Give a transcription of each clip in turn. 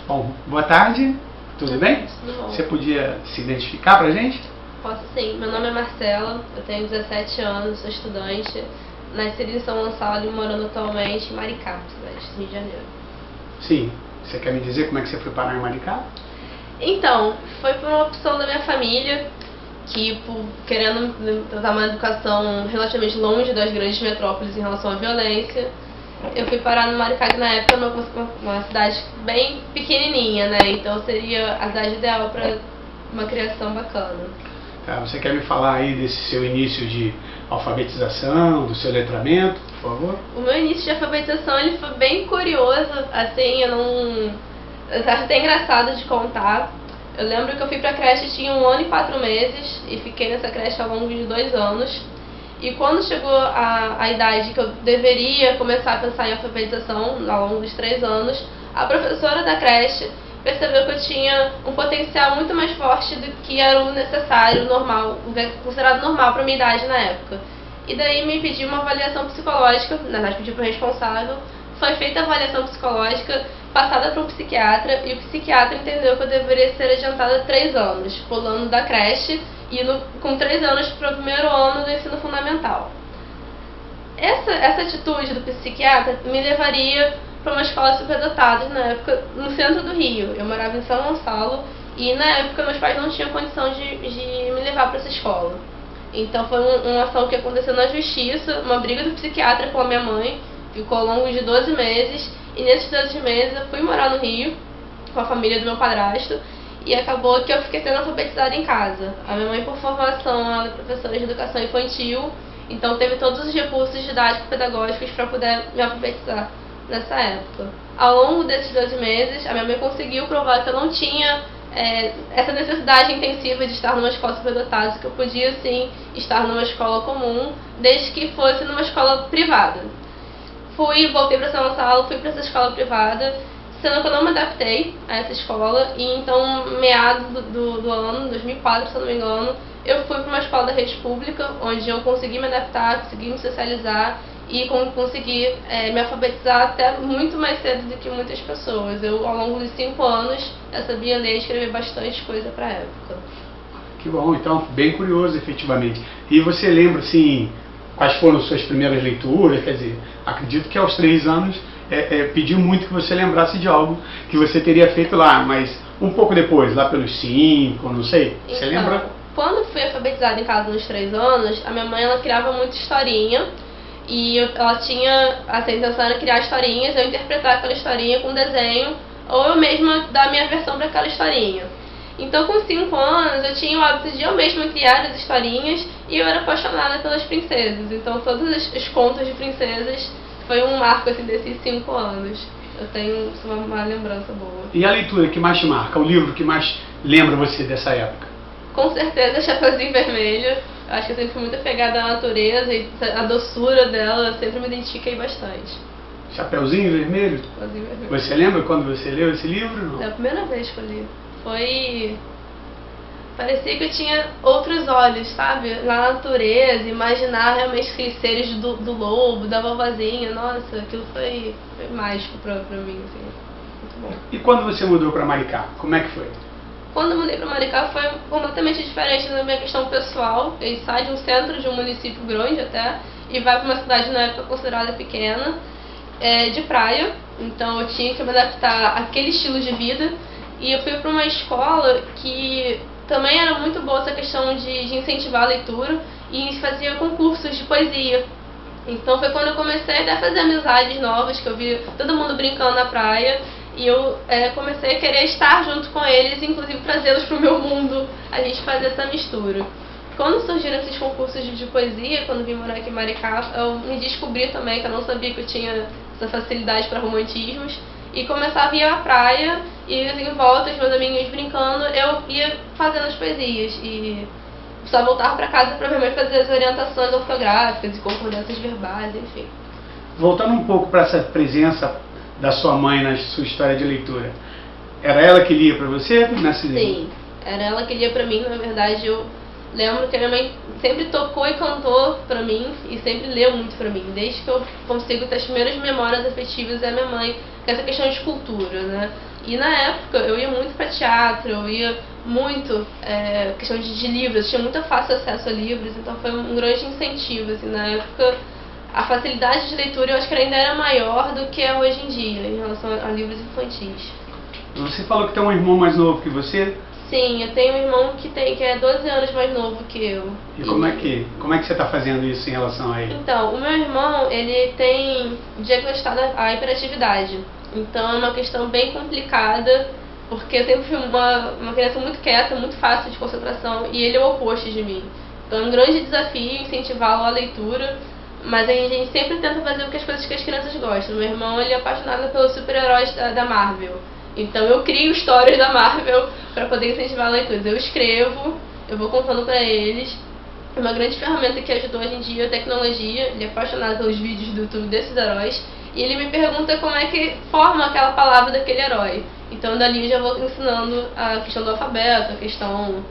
Bom, boa tarde, tudo bem? Tudo bom. Você podia se identificar pra gente? Posso sim, meu nome é Marcela, eu tenho 17 anos, sou estudante, nascida em São Gonçalo e morando atualmente em Maricá, cidade do Rio de Janeiro. Sim, você quer me dizer como é que você foi parar em Maricá? Então, foi por uma opção da minha família, que querendo dar uma educação relativamente longe das grandes metrópoles em relação à violência, eu fui parar no Maricá, que na época era uma cidade bem pequenininha, né? Então seria a cidade ideal para uma criação bacana. Tá, você quer me falar aí desse seu início de alfabetização, do seu letramento, por favor? O meu início de alfabetização ele foi bem curioso, assim, eu acho até engraçado de contar. Eu lembro que eu fui pra creche, tinha 1 ano e 4 meses, e fiquei nessa creche ao longo de 2 anos. E quando chegou a idade que eu deveria começar a pensar em alfabetização, ao longo dos 3 anos, a professora da creche percebeu que eu tinha um potencial muito mais forte do que era o necessário, o normal, o considerado normal para minha idade na época. E daí me pediu uma avaliação psicológica, na verdade pediu para o responsável, foi feita a avaliação psicológica, passada para um psiquiatra, e o psiquiatra entendeu que eu deveria ser adiantada 3 anos, pulando da creche e com 3 anos para o 1º ano do ensino fundamental. Essa atitude do psiquiatra me levaria para uma escola de superdotados, na época, no centro do Rio. Eu morava em São Gonçalo e na época meus pais não tinham condição de me levar para essa escola. Então foi uma ação que aconteceu na justiça, uma briga do psiquiatra com a minha mãe, ficou ao longo de 12 meses, e nesses 12 meses eu fui morar no Rio com a família do meu padrasto, e acabou que eu fiquei sendo alfabetizada em casa. A minha mãe, por formação, ela é professora de educação infantil, então teve todos os recursos didático-pedagógicos para poder me alfabetizar nessa época. Ao longo desses 12 meses, a minha mãe conseguiu provar que eu não tinha essa necessidade intensiva de estar numa escola superdotada, que eu podia sim estar numa escola comum, desde que fosse numa escola privada. Voltei para São Gonçalo, fui para essa escola privada, sendo que eu não me adaptei a essa escola, e então, meados do ano, 2004, se eu não me engano, eu fui para uma escola da rede pública, onde eu consegui me adaptar, consegui me socializar e consegui me alfabetizar até muito mais cedo do que muitas pessoas. Eu, ao longo de 5 anos, eu sabia ler e escrever bastante coisa para a época. Que bom, então, bem curioso, efetivamente. E você lembra, assim, quais foram suas primeiras leituras? Quer dizer, acredito que aos 3 anos pediu muito que você lembrasse de algo que você teria feito lá, mas um pouco depois, lá pelos 5, não sei, você lembra? Quando eu fui alfabetizada em casa nos 3 anos, a minha mãe ela criava muita historinha, e ela tinha a intenção era criar historinhas, eu interpretar aquela historinha com desenho, ou eu mesma dar a minha versão para aquela historinha. Então, com 5 anos, eu tinha o hábito de eu mesma criar as historinhas, e eu era apaixonada pelas princesas. Então, todos os contos de princesas foi um marco assim, desses 5 anos. Eu tenho uma lembrança boa. E a leitura que mais te marca? O livro que mais lembra você dessa época? Com certeza, Chapeuzinho Vermelho. Eu acho que eu sempre fui muito apegada à natureza e a doçura dela, eu sempre me identifiquei bastante. Chapeuzinho Vermelho? Chapeuzinho Vermelho. Você lembra quando você leu esse livro? Não? É a primeira vez que eu li. Parecia que eu tinha outros olhos, sabe? Na natureza, imaginar realmente aqueles seres do lobo, da vovozinha. Nossa, aquilo foi mágico pra mim, assim. Muito bom. E quando você mudou para Maricá, como é que foi? Quando eu mudei para Maricá foi completamente diferente da minha questão pessoal. Ele sai de um centro de um município grande até e vai para uma cidade na época considerada pequena, de praia. Então eu tinha que me adaptar àquele estilo de vida. E eu fui para uma escola que também era muito boa essa questão de incentivar a leitura e fazia concursos de poesia. Então foi quando eu comecei a fazer amizades novas, que eu vi todo mundo brincando na praia. E eu comecei a querer estar junto com eles, inclusive trazê-los para o meu mundo, a gente fazer essa mistura. Quando surgiram esses concursos de poesia, quando vim morar aqui em Maricá, eu me descobri também que eu não sabia que eu tinha essa facilidade para romantismos. E começava a ir à praia, e em volta, os meus amiguinhos brincando, eu ia fazendo as poesias. E só voltava para casa para minha mãe fazer as orientações ortográficas e concordâncias verbais, enfim. Voltando um pouco para essa presença da sua mãe na sua história de leitura, era ela que lia para você? Sim, era ela que lia para mim. Na verdade, eu lembro que a minha mãe sempre tocou e cantou para mim e sempre leu muito para mim. Desde que eu consigo ter as primeiras memórias afetivas é a minha mãe, com essa questão de cultura, né? E na época eu ia muito para teatro, eu ia muito, questão de livros, eu tinha muito fácil acesso a livros, então foi um grande incentivo, assim, na época a facilidade de leitura eu acho que ainda era maior do que é hoje em dia, em relação a livros infantis. Você falou que tem um irmão mais novo que você? Sim, eu tenho um irmão que é 12 anos mais novo que eu. E como é que você está fazendo isso em relação a ele? Então, o meu irmão, ele tem diagnosticado a hiperatividade. Então é uma questão bem complicada, porque eu sempre fui uma criança muito quieta, muito fácil de concentração, e ele é o oposto de mim. Então é um grande desafio incentivá-lo à leitura, mas a gente sempre tenta fazer as coisas que as crianças gostam. Meu irmão, ele é apaixonado pelos super-heróis da Marvel. Então eu crio histórias da Marvel para poder incentivar a leitura. Eu escrevo, eu vou contando para eles. É uma grande ferramenta que ajudou hoje em dia a tecnologia. Ele é apaixonado pelos vídeos do YouTube desses heróis. E ele me pergunta como é que forma aquela palavra daquele herói. Então dali eu já vou ensinando a questão do alfabeto, a questão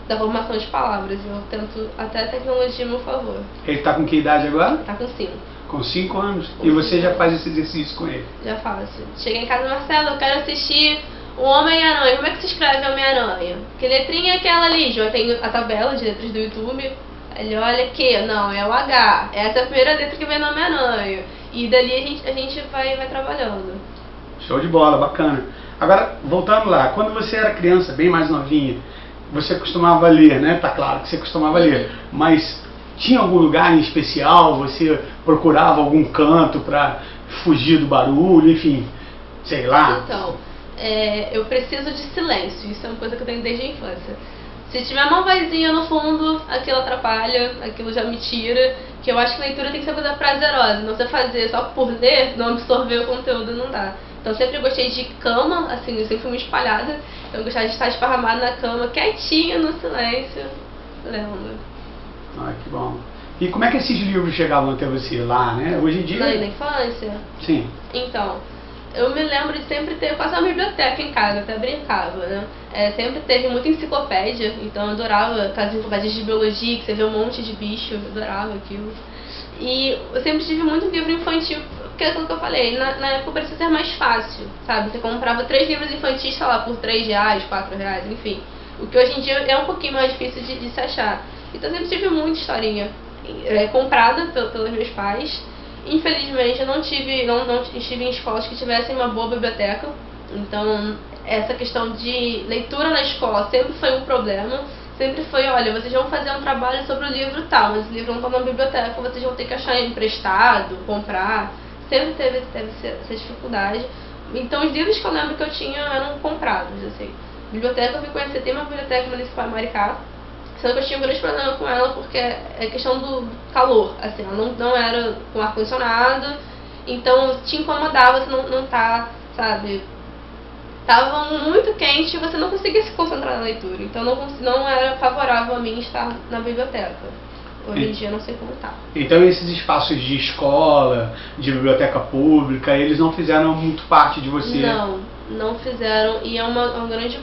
da formação de palavras. Eu tento até a tecnologia a meu favor. Ele está com que idade agora? Tá com 5. Com 5 anos? E você já faz esse exercício com ele? Já faço. Chega em casa, Marcelo, eu quero assistir o Homem-Aranha. Como é que se escreve Homem-Aranha? Que letrinha é aquela ali? Já tem a tabela de letras do YouTube. Ele olha aqui, não, é o H. Essa é a primeira letra que vem no Homem-Aranha. E dali a gente vai trabalhando. Show de bola, bacana. Agora, voltando lá, quando você era criança, bem mais novinha, você costumava ler, né? Tá claro que você costumava ler, mas tinha algum lugar em especial? Você procurava algum canto para fugir do barulho, enfim, sei lá? Então, eu preciso de silêncio, isso é uma coisa que eu tenho desde a infância. Se tiver uma vozinha no fundo, aquilo atrapalha, aquilo já me tira, que eu acho que leitura tem que ser uma coisa prazerosa, não você fazer só por ler, não absorver o conteúdo, não dá. Então eu sempre gostei de cama, assim, eu sempre fui muito espalhada, então eu gostava de estar esparramada na cama, quietinha, no silêncio, lendo. Ah, que bom. E como é que esses livros chegavam até você lá, né? Hoje em dia... Na infância? Sim. Então, eu me lembro de sempre ter quase uma biblioteca em casa, até brincava, né? Sempre teve muita enciclopédia, então eu adorava aquelas enciclopédias de biologia, que você vê um monte de bicho, eu adorava aquilo. E eu sempre tive muito livro infantil, porque é aquilo que eu falei, na época parecia ser mais fácil, sabe? Você comprava 3 livros infantis, sei lá, por R$3, R$4, enfim. O que hoje em dia é um pouquinho mais difícil de se achar. Então eu sempre tive muita historinha comprada pelos meus pais. Infelizmente eu não estive em escolas que tivessem uma boa biblioteca. Então essa questão de leitura na escola sempre foi um problema. Sempre foi, olha, vocês vão fazer um trabalho sobre o livro tal, mas o livro não está na biblioteca, vocês vão ter que achar emprestado, comprar. Sempre teve essa dificuldade. Então os livros que eu lembro que eu tinha eram comprados, assim. Biblioteca eu fui conhecer, tem uma biblioteca municipal em Maricá, sendo que eu tinha um grande problema com ela porque é questão do calor, assim, ela não era com ar-condicionado, então te incomodava você não tá, sabe, tava muito quente e você não conseguia se concentrar na leitura, então não era favorável a mim estar na biblioteca. Hoje em dia não sei como tá. Então esses espaços de escola, de biblioteca pública, eles não fizeram muito parte de você? Não fizeram, e é uma grande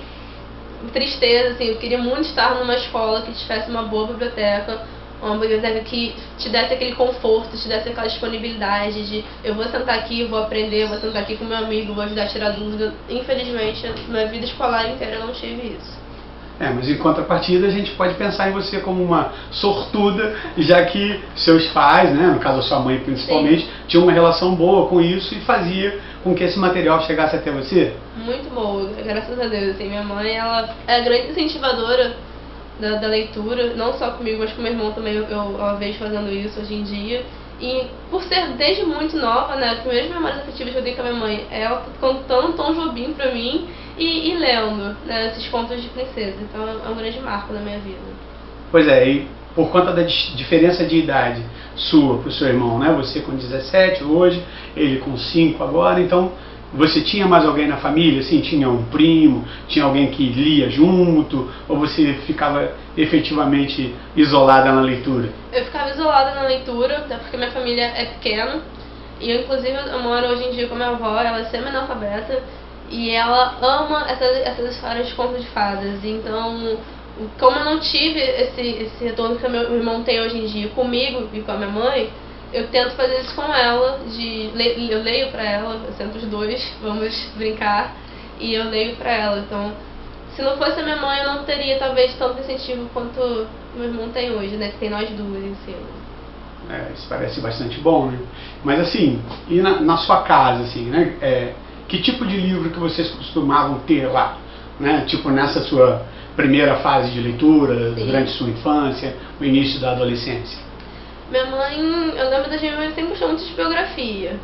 tristeza, assim, eu queria muito estar numa escola que tivesse uma boa biblioteca, uma biblioteca que te desse aquele conforto, te desse aquela disponibilidade de eu vou sentar aqui, vou aprender, eu vou sentar aqui com meu amigo, vou ajudar a tirar dúvida. Infelizmente, na vida escolar inteira eu não tive isso. Mas em contrapartida a gente pode pensar em você como uma sortuda, já que seus pais, né, no caso a sua mãe principalmente, sim, tinham uma relação boa com isso e fazia com que esse material chegasse até você? Muito boa, graças a Deus. Assim, minha mãe, ela é a grande incentivadora da leitura, não só comigo, mas com meu irmão também, eu a vejo fazendo isso hoje em dia. E por ser desde muito nova, né, as primeiras memórias afetivas que eu tenho com a minha mãe é ela contando Tom Jobim pra mim e lendo, né, esses contos de princesa. Então é um grande marco na minha vida. Pois é, e por conta da diferença de idade sua pro seu irmão, né, você com 17 hoje, ele com 5 agora, então você tinha mais alguém na família, assim, tinha um primo, tinha alguém que lia junto, ou você ficava efetivamente isolada na leitura? Eu ficava isolada na leitura, até porque minha família é pequena, e eu inclusive eu moro hoje em dia com a minha avó, ela é semi-analfabeta, e ela ama essas histórias de contos de fadas, então como eu não tive esse retorno que meu irmão tem hoje em dia comigo e com a minha mãe, eu tento fazer isso com ela, eu leio pra ela, eu sento os dois, vamos brincar. e eu leio pra ela. Então, se não fosse a minha mãe, eu não teria talvez tanto incentivo quanto meu irmão tem hoje, né? Que tem nós duas em cima. Isso parece bastante bom, né? Mas assim, e na sua casa, assim, né? Que tipo de livro que vocês costumavam ter lá? Né? Tipo nessa sua primeira fase de leitura, Sim. durante sua infância, o início da adolescência? Minha mãe, eu lembro da minha mãe sempre gostou muito de biografia.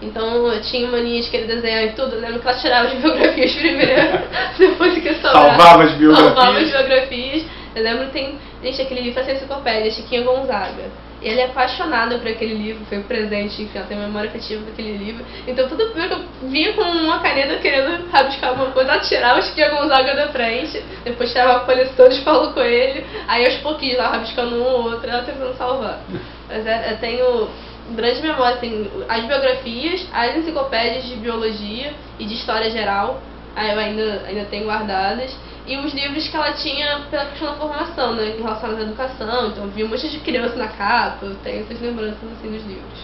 Então eu tinha mania de querer desenhar e tudo. Eu lembro que ela tirava as biografias primeiro, depois que salvava as biografias. Salvava as biografias. Eu lembro que tem, gente, aquele livro, essa enciclopédia, Chiquinha Gonzaga. E ele é apaixonado por aquele livro, foi um presente, enfim, ela tem memória afetiva daquele livro. Então tudo que eu vinha com uma caneta querendo rabiscar alguma coisa, ela tirava o Chiquinha Gonzaga da frente, depois tirava a coleção de Paulo Coelho, aí aos pouquinhos ela rabiscando um ou outro, ela tentando salvar. Mas eu tenho grande memória, assim, as biografias, as enciclopédias de biologia e de história geral, aí eu ainda tenho guardadas. E os livros que ela tinha pela questão da formação, né, em relação à educação. Então, eu vi um monte de criança na capa, eu tenho essas lembranças, assim, dos livros.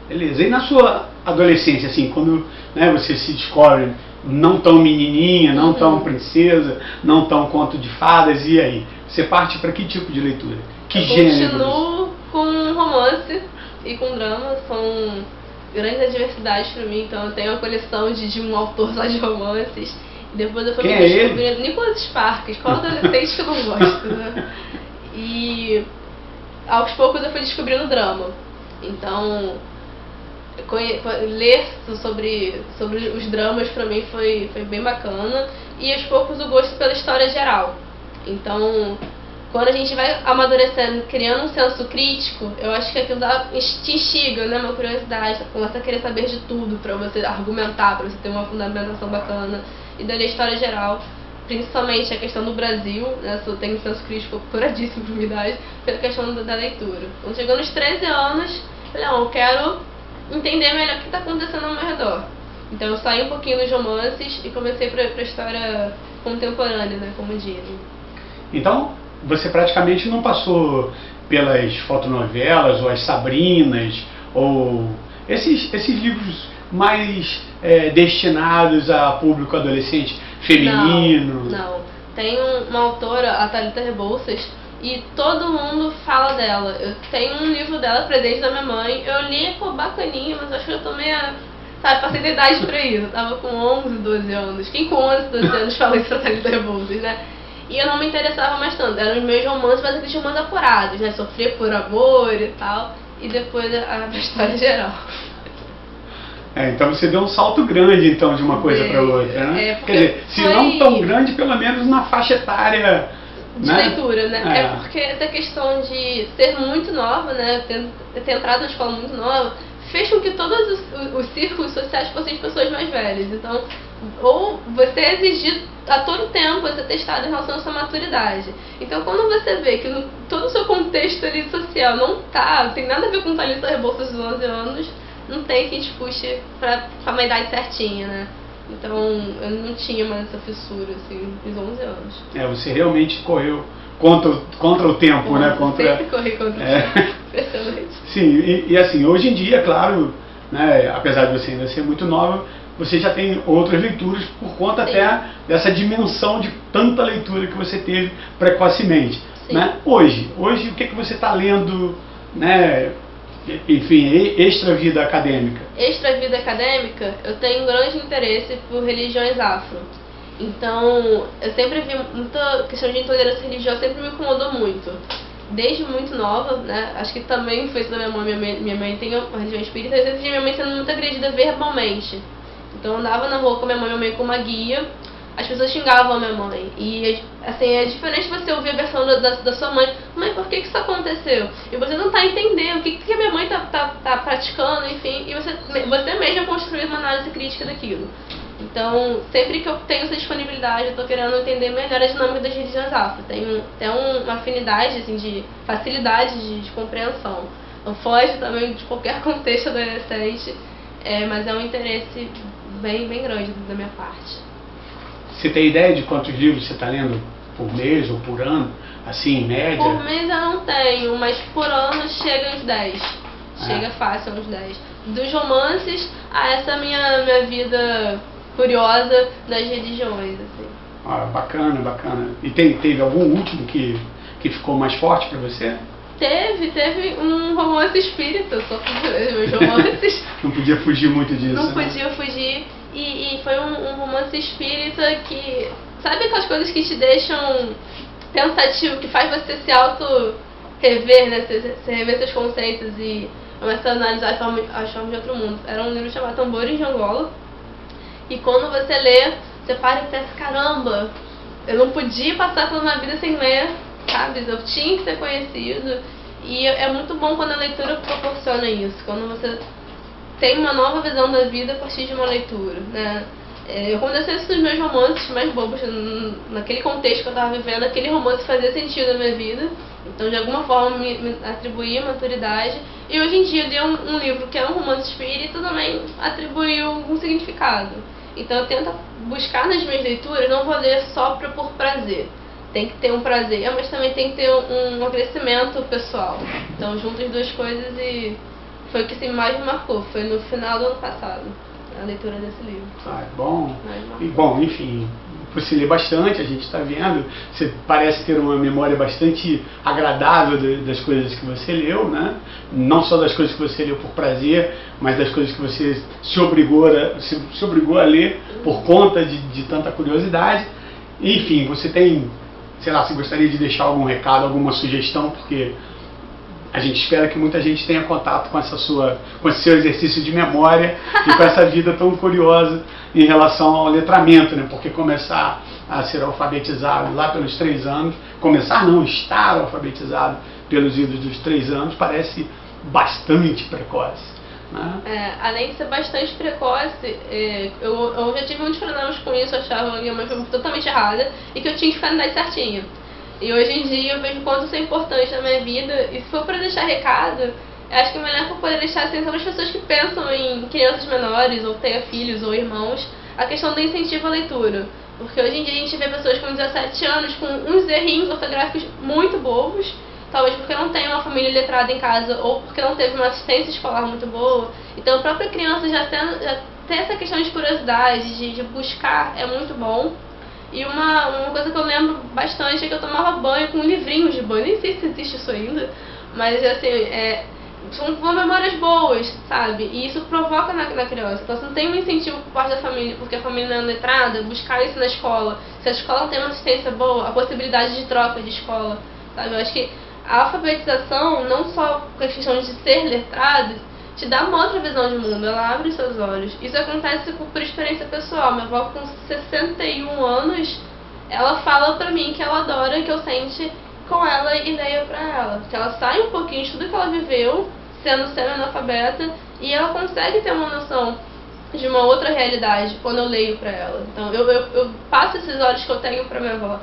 Beleza. E na sua adolescência, assim, quando, né, você se descobre não tão menininha, não tão princesa, não tão conto de fadas, e aí? Você parte para que tipo de leitura? Que gênero? Continuo com romance e com drama, são grandes adversidades para mim. Então, eu tenho uma coleção de um autor só de romances. Depois eu fui descobrindo Nicholas Sparks, qual adolescente que eu não gosto, né? E aos poucos eu fui descobrindo drama. Então, ler sobre os dramas pra mim foi bem bacana. E aos poucos o gosto pela história geral. Então, quando a gente vai amadurecendo, criando um senso crítico, eu acho que aquilo te instiga, né, uma curiosidade, você começa a querer saber de tudo pra você argumentar, pra você ter uma fundamentação bacana. E da história geral, principalmente a questão do Brasil, né, eu tenho um senso crítico apuradíssimo por minha idade, pela questão da leitura. Quando chegou nos 13 anos, eu falei, não, eu quero entender melhor o que está acontecendo ao meu redor. Então eu saí um pouquinho dos romances e comecei para a história contemporânea, né, como dizem. Então, você praticamente não passou pelas fotonovelas, ou as Sabrinas, ou esses livros mais destinados a público adolescente feminino? Não. Tem uma autora, a Thalita Rebouças, e todo mundo fala dela. Eu tenho um livro dela, presente da minha mãe. Eu li, pô, bacaninha, mas acho que eu tô meio... Sabe, passei da idade pra isso. Eu tava com 11, 12 anos. Quem com 11, 12 anos fala isso da Thalita Rebouças, né? E eu não me interessava mais tanto. Eram os meus romances, mas aqueles romances apurados, né? Sofrer por amor e tal. E depois a história geral. Então você deu um salto grande, então, de uma coisa para outra, né? Quer dizer, se não tão grande, pelo menos na faixa etária de leitura, né? É porque essa questão de ser muito nova, né? Ter entrado na escola muito nova, fez com que todos os círculos sociais fossem de pessoas mais velhas. Então, ou você exigir a todo tempo você testado em relação à sua maturidade. Então, quando você vê que todo o seu contexto ali social não tem nada a ver com Thalita Rebouças dos 11 anos, não tem quem te puxe pra uma idade certinha, né? Então, eu não tinha mais essa fissura, assim, nos 11 anos. Você realmente correu contra o tempo, né? Sempre corri contra o tempo. Impressionante. Sim, e assim, hoje em dia, claro, né, apesar de você ainda ser muito nova, você já tem outras leituras por conta até dessa dimensão de tanta leitura que você teve precocemente. Né? Hoje, o que você está lendo, né? Enfim, extra vida acadêmica. Extra vida acadêmica, eu tenho um grande interesse por religiões afro. Então, eu sempre vi muita questão de intolerância religiosa, sempre me incomodou muito. Desde muito nova, né? Acho que também foi isso da minha mãe. Minha mãe tem uma religião espírita, eu sempre vi minha mãe sendo muito agredida verbalmente. Então, eu andava na rua com minha mãe com uma guia, as pessoas xingavam a minha mãe. E, assim, é diferente você ouvir a versão da sua mãe. Mãe, por que isso aconteceu? E você não tá entendendo o que a minha mãe tá praticando, enfim. E você mesma construir uma análise crítica daquilo. Então, sempre que eu tenho essa disponibilidade, eu tô querendo entender melhor a dinâmica das religiões afro. Tenho uma afinidade, assim, de facilidade de compreensão. Então, foge também de qualquer contexto adolescente, mas é um interesse bem grande da minha parte. Você tem ideia de quantos livros você está lendo por mês ou por ano? Assim, em média? Por mês eu não tenho, mas por ano chega uns 10. Chega fácil uns 10. Dos romances a essa minha vida curiosa das religiões, assim. Ah, bacana, bacana. E teve algum último que ficou mais forte para você? Teve um romance espírita, eu só fiz meus romances. Não podia fugir muito disso. Não podia fugir. E foi um romance espírita que... Sabe aquelas coisas que te deixam pensativo, que faz você se auto-rever, né? Você rever seus conceitos e começar a analisar as formas de outro mundo. Era um livro chamado Tambores de Angola. E quando você lê, você para e pensa, caramba, eu não podia passar por uma vida sem ler, sabe? Eu tinha que ser conhecido. E é muito bom quando a leitura proporciona isso, quando você tem uma nova visão da vida a partir de uma leitura, né? Eu comecei esses meus romances mais bobos, naquele contexto que eu estava vivendo, aquele romance fazia sentido na minha vida, então de alguma forma me atribuía maturidade. E hoje em dia eu li um livro que é um romance espírita e também atribuiu um significado. Então eu tento buscar nas minhas leituras, não vou ler só por prazer. Tem que ter um prazer, mas também tem que ter um crescimento pessoal. Então junto as duas coisas, e foi o que mais me marcou, foi no final do ano passado, a leitura desse livro. Ah, é bom. E, bom, enfim, você lê bastante, a gente está vendo, você parece ter uma memória bastante agradável das coisas que você leu, né? Não só das coisas que você leu por prazer, mas das coisas que você se obrigou a ler por conta de tanta curiosidade. Enfim, você tem, sei lá, se gostaria de deixar algum recado, alguma sugestão, porque a gente espera que muita gente tenha contato com esse seu exercício de memória e com essa vida tão curiosa em relação ao letramento, né? Porque começar a ser alfabetizado lá pelos 3 anos, estar alfabetizado pelos idos dos 3 anos parece bastante precoce, né? Além de ser bastante precoce, eu já tive muitos problemas com isso, eu achava a minha mãe foi totalmente errada e que eu tinha que ficar na idade certinha. E hoje em dia eu vejo quanto isso é importante na minha vida, e se for para deixar recado, eu acho que o melhor que eu poder deixar assim, são as pessoas que pensam em crianças menores, ou tenha filhos ou irmãos, a questão do incentivo à leitura. Porque hoje em dia a gente vê pessoas com 17 anos com uns errinhos ortográficos muito bobos, talvez porque não tem uma família letrada em casa, ou porque não teve uma assistência escolar muito boa. Então a própria criança já ter essa questão de curiosidade, de buscar, é muito bom. E uma coisa que eu lembro bastante é que eu tomava banho com livrinhos de banho, nem sei se existe isso ainda, mas assim, são memórias boas, sabe? E isso provoca na criança. Então, se não tem um incentivo por parte da família, porque a família não é letrada, buscar isso na escola. Se a escola não tem uma assistência boa, a possibilidade de troca de escola, sabe? Eu acho que a alfabetização, não só com a questão de ser letrado, te dá uma outra visão de mundo, ela abre os seus olhos. Isso acontece por experiência pessoal. Minha avó com 61 anos, ela fala pra mim que ela adora que eu sente com ela e leia pra ela. Que ela sai um pouquinho de tudo que ela viveu, sendo semi-analfabeta, e ela consegue ter uma noção de uma outra realidade quando eu leio pra ela. Então eu passo esses olhos que eu tenho pra minha avó.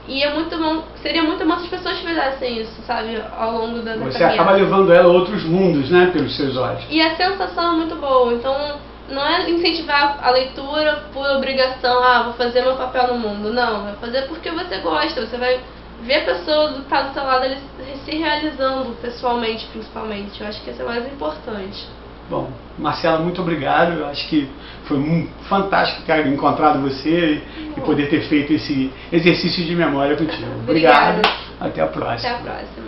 E é muito bom, seria muito bom se as pessoas fizessem isso, sabe, ao longo da Você acaba levando ela a outros mundos, né, pelos seus olhos. E a sensação é muito boa, então não é incentivar a leitura por obrigação, vou fazer meu papel no mundo. Não, é fazer porque você gosta, você vai ver a pessoa que está do seu lado ele se realizando pessoalmente, principalmente. Eu acho que isso é o mais importante. Bom, Marcela, muito obrigado. Eu acho que foi fantástico ter encontrado você e poder ter feito esse exercício de memória contigo. Obrigado. Até a próxima. Até a próxima.